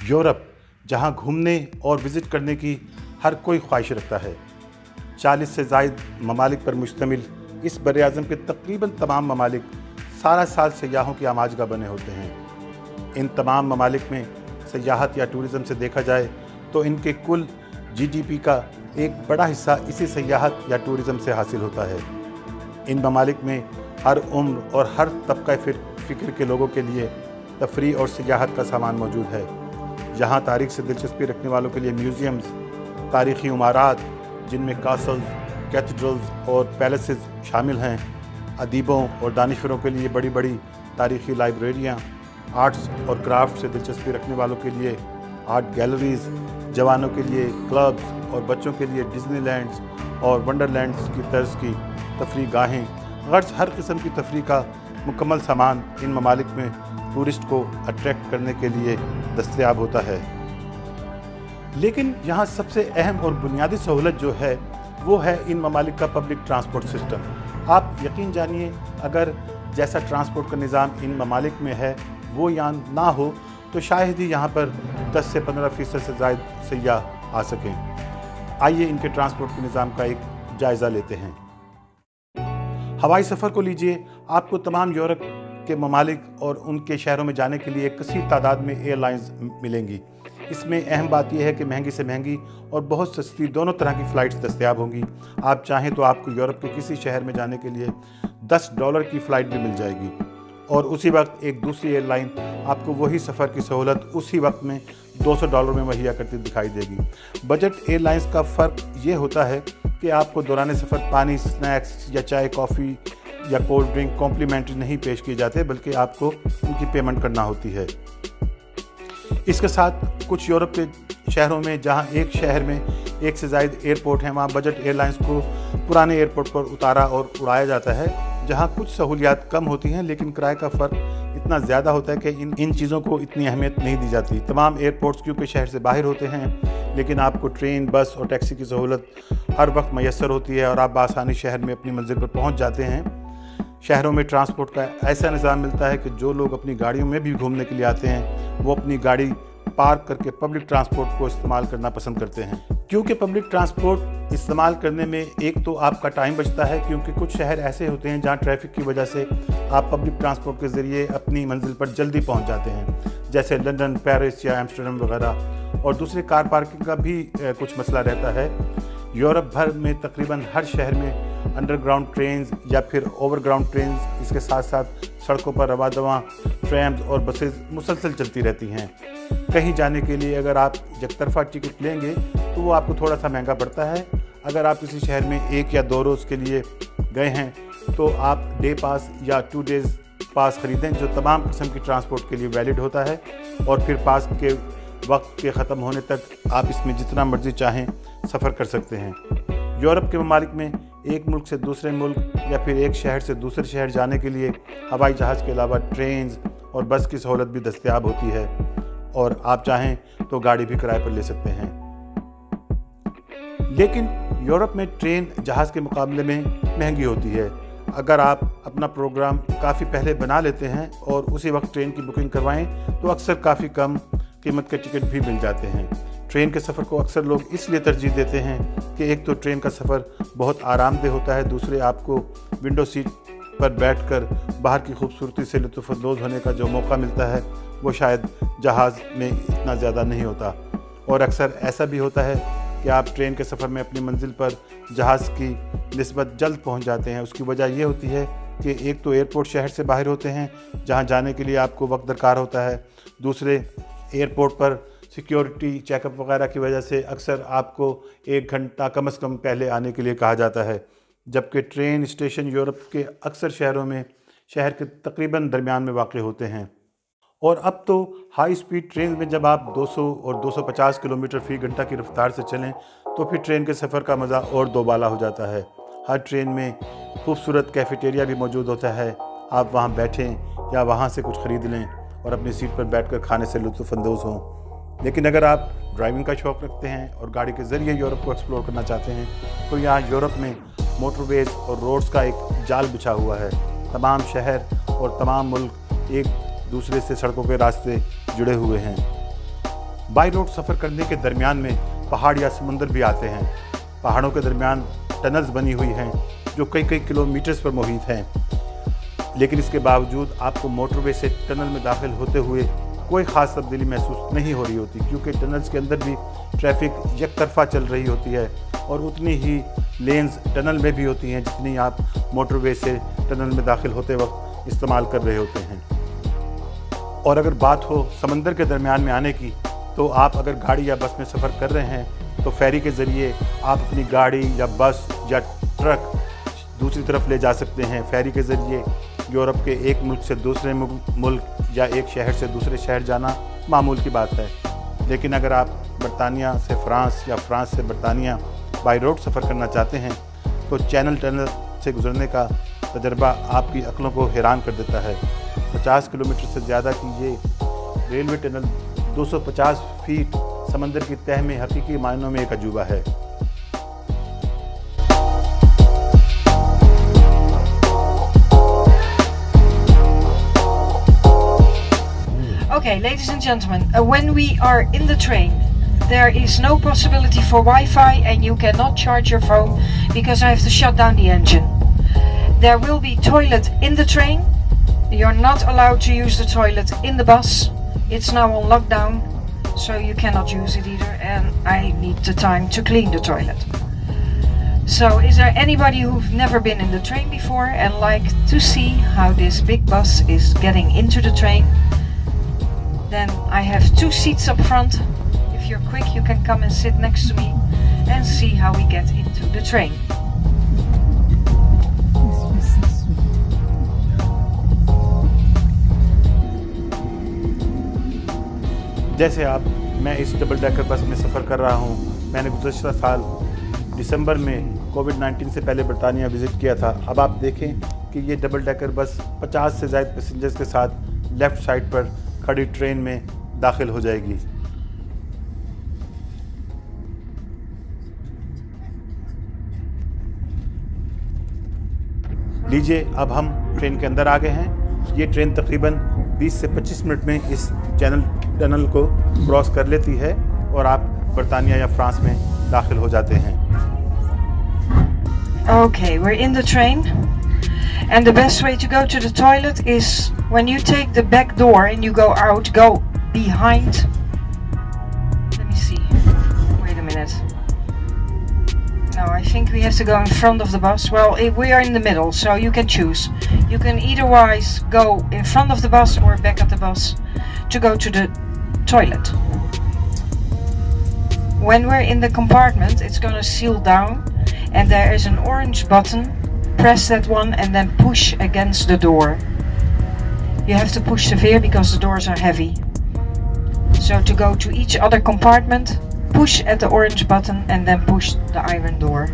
Europe, जहां घूमने और विज़िट करने की हर कोई ख्वाहिश रखता है। 40 से ज़ायद ममालिक पर मुश्तमिल इस बर-ए-आज़म के तकरीबन तमाम ममालिक सारा साल सयाहों की आमाजगाह बने होते हैं। इन तमाम ममालिक में सयाहत या टूरिज़म से देखा जाए तो इनके कुल GDP का एक बड़ा हिस्सा इसी सयाहत या टूरिज़म से हासिल होता है। इन ममालिक में हर उम्र और हर तबका फ़िक्र के लोगों के लिए तफरीह और सियाहत का सामान मौजूद है। यहाँ तारीख़ से दिलचस्पी रखने वालों के लिए म्यूज़ियम्स, तारीख़ी इमारात जिनमें कासल्स, कैथेड्रल्स और पैलेसेस शामिल हैं, अदीबों और दानिशवरों के लिए बड़ी बड़ी तारीख़ी लाइब्रेरियाँ, आर्ट्स और क्राफ्ट से दिलचस्पी रखने वालों के लिए आर्ट गैलरीज़, जवानों के लिए क्लब्स और बच्चों के लिए डिज़नीलैंड्स और वंडरलैंड्स की तर्ज की तफरीह गाहें, गर्ज हर किस्म की तफरीह का मुकम्मल सामान इन ममालिक में टूरिस्ट को अट्रैक्ट करने के लिए दस्तयाब होता है। लेकिन यहाँ सबसे अहम और बुनियादी सहूलत जो है वो है इन ममालिक का पब्लिक ट्रांसपोर्ट सिस्टम। आप यकीन जानिए, अगर जैसा ट्रांसपोर्ट का निज़ाम इन ममालिक में है वो यहाँ ना हो तो शायद ही यहाँ पर 10 से 15% से ज़ायद सयाह आ सकें। आइए इनके ट्रांसपोर्ट के निज़ाम का एक जायज़ा लेते हैं। हवाई सफ़र को लीजिए। आपको तमाम यूरोप के ममालिक और उनके शहरों में जाने के लिए एक कसीर तादाद में एयरलाइंस मिलेंगी। इसमें अहम बात यह है कि महंगी से महंगी और बहुत सस्ती दोनों तरह की फ़्लाइट्स दस्तयाब होंगी। आप चाहें तो आपको यूरोप के किसी शहर में जाने के लिए $10 की फ़्लाइट भी मिल जाएगी और उसी वक्त एक दूसरी एयरलाइन आपको वही सफ़र की सहूलत उसी वक्त में $200 में मुहैया करती दिखाई देगी। बजट एयरलाइंस का फ़र्क ये होता है कि आपको दौरान सफ़र पानी, स्नैक्स या चाय, कॉफ़ी या कोल्ड ड्रिंक कॉम्प्लीमेंट्री नहीं पेश किए जाते, बल्कि आपको उनकी पेमेंट करना होती है। इसके साथ कुछ यूरोप के शहरों में, जहां एक शहर में एक से ज़ायद एयरपोर्ट हैं, वहां बजट एयरलाइंस को पुराने एयरपोर्ट पर उतारा और उड़ाया जाता है, जहां कुछ सहूलियात कम होती हैं लेकिन किराए का फ़र्क इतना ज़्यादा होता है कि इन चीज़ों को इतनी अहमियत नहीं दी जाती। तमाम एयरपोर्ट्स क्योंकि शहर से बाहर होते हैं, लेकिन आपको ट्रेन, बस और टैक्सी की सहूलत हर वक्त मैसर होती है और आप आसानी शहर में अपनी मंजिल पर पहुँच जाते हैं। शहरों में ट्रांसपोर्ट का ऐसा निज़ाम मिलता है कि जो लोग अपनी गाड़ियों में भी घूमने के लिए आते हैं वो अपनी गाड़ी पार्क करके पब्लिक ट्रांसपोर्ट को इस्तेमाल करना पसंद करते हैं। क्योंकि पब्लिक ट्रांसपोर्ट इस्तेमाल करने में एक तो आपका टाइम बचता है, क्योंकि कुछ शहर ऐसे होते हैं जहां ट्रैफिक की वजह से आप पब्लिक ट्रांसपोर्ट के ज़रिए अपनी मंजिल पर जल्दी पहुंच जाते हैं, जैसे लंदन, पेरिस या एम्स्टर्डम वगैरह। और दूसरे कार पार्किंग का भी कुछ मसला रहता है। यूरोप भर में तकरीबन हर शहर में अंडरग्राउंड ट्रेन्स या फिर ओवरग्राउंड ट्रेन्स, इसके साथ साथ सड़कों पर रवा दवा ट्रैम्स और बसेस मुसलसल चलती रहती हैं। कहीं जाने के लिए अगर आप एकतरफा टिकट लेंगे तो वो आपको थोड़ा सा महंगा पड़ता है। अगर आप किसी शहर में 1 या 2 रोज़ के लिए गए हैं तो आप डे पास या 2 डेज़ पास ख़रीदें, जो तमाम किस्म की ट्रांसपोर्ट के लिए वैलिड होता है और फिर पास के वक्त के ख़त्म होने तक आप इसमें जितना मर्ज़ी चाहें सफ़र कर सकते हैं। यूरोप के ममालिक में एक मुल्क से दूसरे मुल्क या फिर एक शहर से दूसरे शहर जाने के लिए हवाई जहाज़ के अलावा ट्रेन और बस की सहूलत भी दस्तयाब होती है और आप चाहें तो गाड़ी भी किराए पर ले सकते हैं। लेकिन यूरोप में ट्रेन जहाज़ के मुकाबले में महंगी होती है। अगर आप अपना प्रोग्राम काफ़ी पहले बना लेते हैं और उसी वक्त ट्रेन की बुकिंग करवाएं तो अक्सर काफ़ी कम कीमत के टिकट भी मिल जाते हैं। ट्रेन के सफ़र को अक्सर लोग इसलिए तरजीह देते हैं कि एक तो ट्रेन का सफ़र बहुत आरामदेह होता है, दूसरे आपको विंडो सीट पर बैठकर बाहर की खूबसूरती से लुत्फ़अंदोज़ होने का जो मौका मिलता है वो शायद जहाज़ में इतना ज़्यादा नहीं होता। और अक्सर ऐसा भी होता है कि आप ट्रेन के सफ़र में अपनी मंजिल पर जहाज़ की निस्बत जल्द पहुंच जाते हैं। उसकी वजह ये होती है कि एक तो एयरपोर्ट शहर से बाहर होते हैं जहां जाने के लिए आपको वक्त दरकार होता है, दूसरे एयरपोर्ट पर सिक्योरिटी चेकअप वगैरह की वजह से अक्सर आपको 1 घंटा कम से कम पहले आने के लिए कहा जाता है, जबकि ट्रेन स्टेशन यूरोप के अक्सर शहरों में शहर के तकरीबन दरमियान में वाक़ होते हैं। और अब तो हाई स्पीड ट्रेन में जब आप 200 और 250 किलोमीटर फ़ी घंटा की रफ्तार से चलें तो फिर ट्रेन के सफ़र का मज़ा और दोबाला हो जाता है। हर ट्रेन में खूबसूरत कैफेटेरिया भी मौजूद होता है, आप वहाँ बैठें या वहाँ से कुछ ख़रीद लें और अपनी सीट पर बैठकर खाने से लुत्फ़अंदोज़ हों। लेकिन अगर आप ड्राइविंग का शौक़ रखते हैं और गाड़ी के ज़रिए यूरोप को एक्सप्लोर करना चाहते हैं तो यहाँ यूरोप में मोटरवेज़ और रोड्स का एक जाल बिछा हुआ है। तमाम शहर और तमाम मुल्क एक दूसरे से सड़कों के रास्ते जुड़े हुए हैं। बाई रोड सफ़र करने के दरमियान में पहाड़ या समुंदर भी आते हैं। पहाड़ों के दरमियान टनल्स बनी हुई हैं जो कई कई किलोमीटर्स पर मुहित हैं, लेकिन इसके बावजूद आपको मोटरवे से टनल में दाखिल होते हुए कोई ख़ास तब्दीली महसूस नहीं हो रही होती, क्योंकि टनल्स के अंदर भी ट्रैफिक एक तरफा चल रही होती है और उतनी ही लेन्स टनल में भी होती हैं जितनी आप मोटरवे से टनल में दाखिल होते वक्त इस्तेमाल कर रहे होते हैं। और अगर बात हो समंदर के दरमियान में आने की, तो आप अगर गाड़ी या बस में सफ़र कर रहे हैं तो फेरी के ज़रिए आप अपनी गाड़ी या बस या ट्रक दूसरी तरफ ले जा सकते हैं। फेरी के ज़रिए यूरोप के एक मुल्क से दूसरे मुल्क या एक शहर से दूसरे शहर जाना मामूल की बात है। लेकिन अगर आप बरतानिया से फ्रांस या फ्रांस से बरतानिया बाई रोड सफ़र करना चाहते हैं तो चैनल टनल से गुजरने का तजर्बा आपकी अक्लों को हैरान कर देता है। 50 किलोमीटर से ज़्यादा की ये रेलवे टनल 250 फीट समंदर की तह में हकीकी मायनों में एक अजूबा है। Okay, ladies and gentlemen, when we are in the train, there is no possibility for Wi-Fi and you cannot charge your phone because I have to shut down the engine. There will be toilet in the train. You're not allowed to use the toilet in the bus. It's now on lockdown, so you cannot use it either, and I need the time to clean the toilet. So is there anybody who've never been in the train before and like to see how this big bus is getting into the train? Then I have 2 seats up front. If you're quick, you can come and sit next to me and see how we get into the train. जैसे आप मैं इस double decker bus में सफ़र कर रहा हूँ। मैंने गुज़श्ता साल दिसंबर में कोविड-19 से पहले बरतानिया विज़िट किया था। अब आप देखें कि ये डबल डेकर बस 50 से ज़्यादा पैसेंजर्स के साथ लेफ़्ट साइड पर खड़ी ट्रेन में दाखिल हो जाएगी। लीजिए, अब हम ट्रेन के अंदर आ गए हैं। ये ट्रेन तकरीबन 20 से 25 मिनट में इस चैनल टनल को क्रॉस कर लेती है और आप बरतानिया या फ्रांस में दाखिल हो जाते हैं। Okay, we're in the train, and the best way to go to the toilet is when you take the back door and you go out, go behind. Let me see. Wait a minute. No, I think we have to go in front of the bus. Well, we are in the middle, so you can choose. You can eitherwise go in front of the bus or back at the bus to go to the toilet. When we're in the compartment, it's going to seal down, and there is an orange button. Press that one and then push against the door. You have to push severe because the doors are heavy. So to go to each other compartment, push at the orange button and then push the iron door.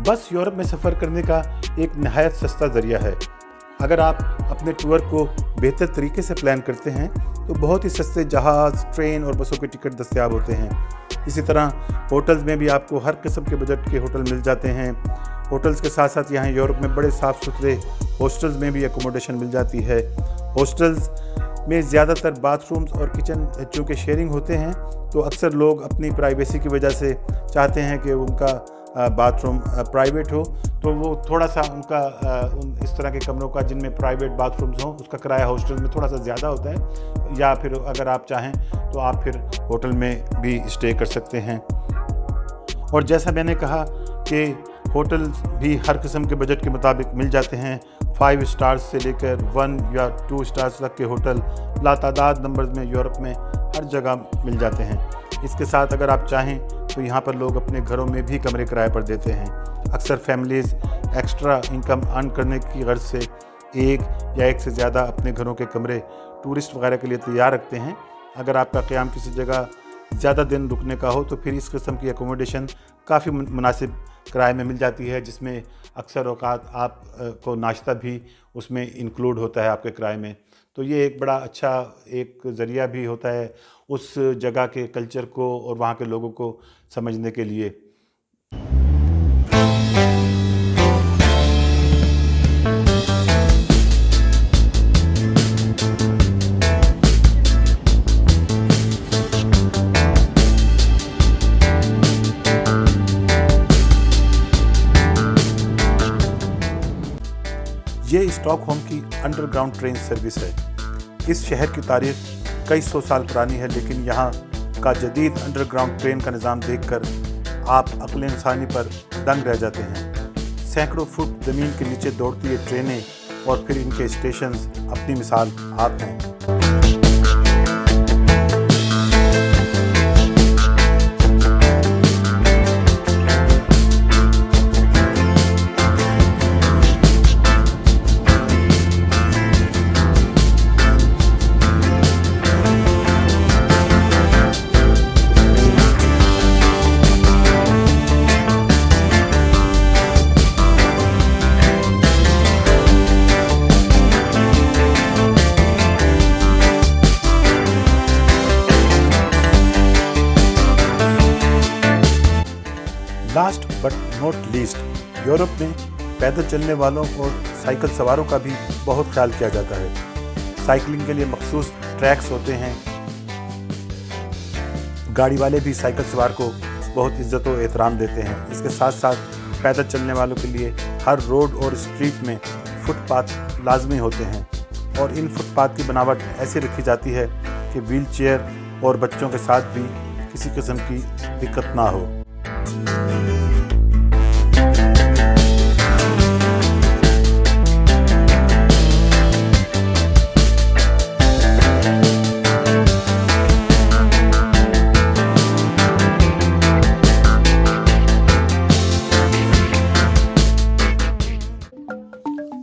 बस Europe में सफ़र करने का एक नहायत सस्ता ज़रिया है। अगर आप अपने टूर को बेहतर तरीके से प्लान करते हैं तो बहुत ही सस्ते जहाज़, ट्रेन और बसों के टिकट दस्तयाब होते हैं। इसी तरह होटल्स में भी आपको हर किस्म के बजट के होटल मिल जाते हैं। होटल्स के साथ साथ यहाँ यूरोप में बड़े साफ़ सुथरे हॉस्टल्स में भी एकोमोडेशन मिल जाती है। हॉस्टल्स में ज़्यादातर बाथरूम्स और किचन चूँकि शेयरिंग होते हैं तो अक्सर लोग अपनी प्राइवेसी की वजह से चाहते हैं कि उनका बाथरूम प्राइवेट हो, तो वो थोड़ा सा उनका इस तरह के कमरों का जिनमें प्राइवेट बाथरूम्स हों उसका किराया हॉस्टल में थोड़ा सा ज़्यादा होता है। या फिर अगर आप चाहें तो आप फिर होटल में भी स्टे कर सकते हैं। और जैसा मैंने कहा कि होटल भी हर किस्म के बजट के मुताबिक मिल जाते हैं। 5 स्टार्स से लेकर 1 या 2 स्टार्स तक के होटल लातादाद नंबर्स में यूरोप में हर जगह मिल जाते हैं। इसके साथ अगर आप चाहें तो यहाँ पर लोग अपने घरों में भी कमरे किराए पर देते हैं। अक्सर फैमिलीज़ एक्स्ट्रा इनकम अर्न करने की गर्ज से एक या एक से ज़्यादा अपने घरों के कमरे टूरिस्ट वगैरह के लिए तैयार रखते हैं। अगर आपका क़याम किसी जगह ज़्यादा दिन रुकने का हो तो फिर इस किस्म की एकोमोडेशन काफ़ी मुनासिब किराए में मिल जाती है, जिसमें अक्सर औक़ात आप को नाश्ता भी उसमें इंक्लूड होता है आपके किराए में। तो ये एक बड़ा अच्छा एक ज़रिया भी होता है उस जगह के कल्चर को और वहाँ के लोगों को समझने के लिए। ये स्टॉकहोम की अंडरग्राउंड ट्रेन सर्विस है। इस शहर की तारीख कई सौ साल पुरानी है, लेकिन यहाँ का जदीद अंडरग्राउंड ट्रेन का निज़ाम देखकर आप अक्ल इंसानी पर दंग रह जाते हैं। सैकड़ों फुट ज़मीन के नीचे दौड़ती ये ट्रेनें और फिर इनके स्टेशंस अपनी मिसाल आप हैं। Last but not least, Europe में पैदल चलने वालों और साइकिल सवारों का भी बहुत ख्याल किया जाता है। साइकिलिंग के लिए मखसूस ट्रैक्स होते हैं। गाड़ी वाले भी साइकिल सवार को बहुत इज्जत और एहतराम देते हैं। इसके साथ साथ पैदल चलने वालों के लिए हर रोड और स्ट्रीट में फुटपाथ लाजमी होते हैं और इन फुटपाथ की बनावट ऐसी रखी जाती है कि व्हील चेयर और बच्चों के साथ भी किसी किस्म की दिक्कत ना हो।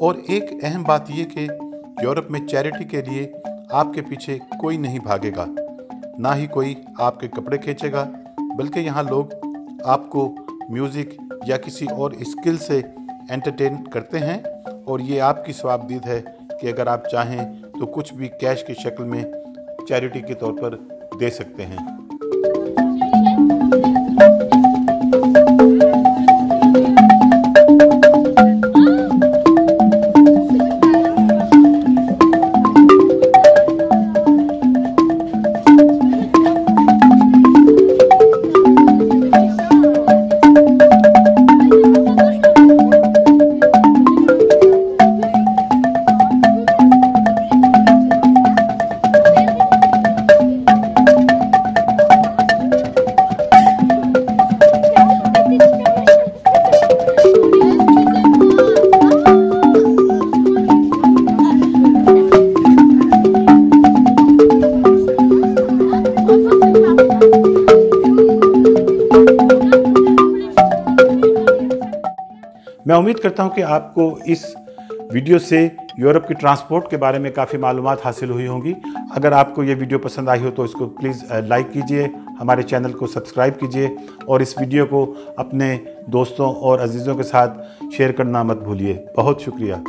और एक अहम बात यह कि यूरोप में चैरिटी के लिए आपके पीछे कोई नहीं भागेगा, ना ही कोई आपके कपड़े खींचेगा, बल्कि यहाँ लोग आपको म्यूज़िक या किसी और स्किल से एंटरटेन करते हैं और ये आपकी सवाबदीद है कि अगर आप चाहें तो कुछ भी कैश की शक्ल में चैरिटी के तौर पर दे सकते हैं। मैं उम्मीद करता हूं कि आपको इस वीडियो से यूरोप की ट्रांसपोर्ट के बारे में काफ़ी मालूमात हासिल हुई होंगी। अगर आपको ये वीडियो पसंद आई हो तो इसको प्लीज़ लाइक कीजिए, हमारे चैनल को सब्सक्राइब कीजिए और इस वीडियो को अपने दोस्तों और अजीज़ों के साथ शेयर करना मत भूलिए। बहुत शुक्रिया।